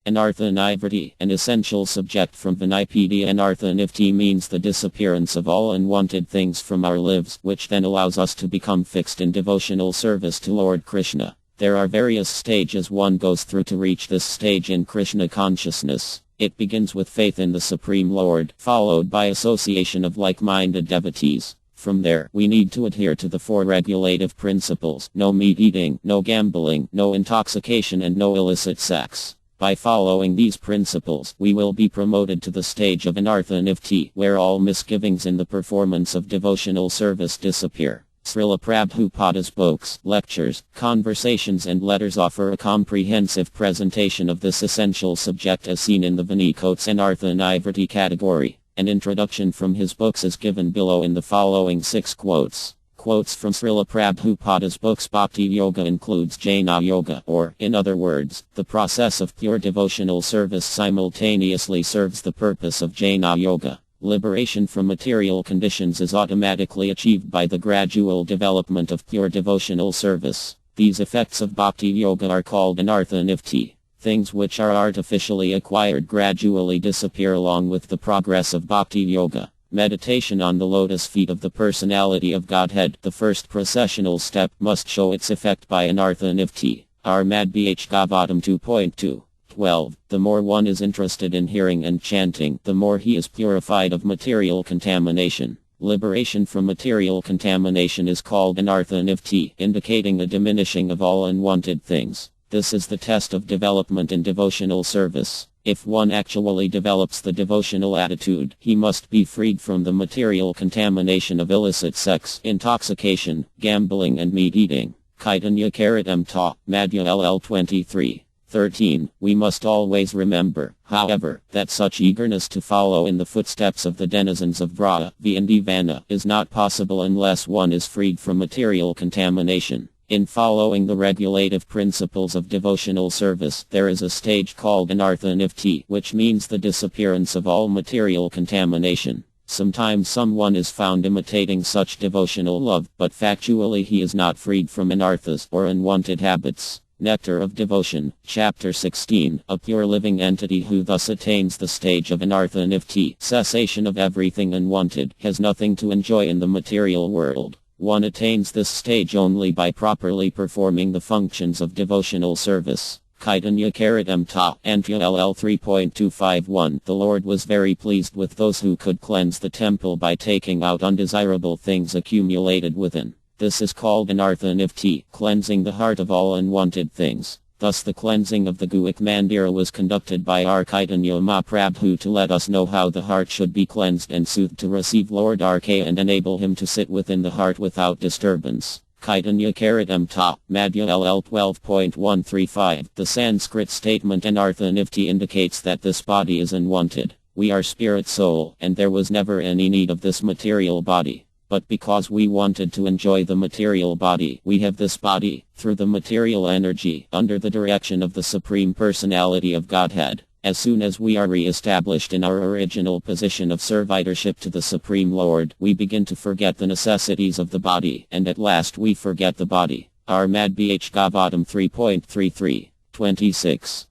Anartha nivrtti, an essential subject from Vinayapedi. Anartha nivrtti means the disappearance of all unwanted things from our lives, which then allows us to become fixed in devotional service to Lord Krishna. There are various stages one goes through to reach this stage in Krishna consciousness. It begins with faith in the Supreme Lord, followed by association of like-minded devotees. From there, we need to adhere to the four regulative principles: no meat eating, no gambling, no intoxication, and no illicit sex. By following these principles, we will be promoted to the stage of Anartha nivrtti, where all misgivings in the performance of devotional service disappear. Srila Prabhupada's books, lectures, conversations and letters offer a comprehensive presentation of this essential subject as seen in the Vinayakot's Anartha nivrtti category. An introduction from his books is given below in the following 6 quotes. Quotes from Srila Prabhupada's books. Bhakti Yoga includes Jnana Yoga, or, in other words, the process of pure devotional service simultaneously serves the purpose of Jnana Yoga. Liberation from material conditions is automatically achieved by the gradual development of pure devotional service. These effects of Bhakti Yoga are called Anartha nivrtti. Things which are artificially acquired gradually disappear along with the progress of Bhakti Yoga. Meditation on the lotus feet of the personality of Godhead, the first processional step, must show its effect by Anartha nivrtti. Armad Bh Gavatam 2.2. 12. The more one is interested in hearing and chanting, the more he is purified of material contamination. Liberation from material contamination is called Anartha nivrtti, indicating a diminishing of all unwanted things. This is the test of development in devotional service. If one actually develops the devotional attitude, he must be freed from the material contamination of illicit sex, intoxication, gambling and meat eating. Chaitanya Charitamrita, Madhya LL 23. 13. We must always remember, however, that such eagerness to follow in the footsteps of the denizens of Braja, Vana, is not possible unless one is freed from material contamination. In following the regulative principles of devotional service, there is a stage called Anartha nivrtti, which means the disappearance of all material contamination. Sometimes someone is found imitating such devotional love, but factually he is not freed from anarthas, or unwanted habits. Nectar of Devotion, Chapter 16, a pure living entity who thus attains the stage of Anartha nivrtti, cessation of everything unwanted, has nothing to enjoy in the material world. One attains this stage only by properly performing the functions of devotional service. Chaitanya Charitamrita, Anartha LL 3.251. The Lord was very pleased with those who could cleanse the temple by taking out undesirable things accumulated within. This is called Anartha nivrtti, cleansing the heart of all unwanted things. Thus the cleansing of the Guik Mandira was conducted by our Chaitanya Mahaprabhu to let us know how the heart should be cleansed and soothed to receive Lord RK and enable him to sit within the heart without disturbance. Chaitanya Charitamrita, Madhya LL 12.135. The Sanskrit statement Anartha nivrtti indicates that this body is unwanted. We are spirit soul, and there was never any need of this material body. But because we wanted to enjoy the material body, we have this body, through the material energy, under the direction of the Supreme Personality of Godhead. As soon as we are re-established in our original position of servitorship to the Supreme Lord, we begin to forget the necessities of the body, and at last we forget the body. Armad Bh Gavatam 3.33. 26.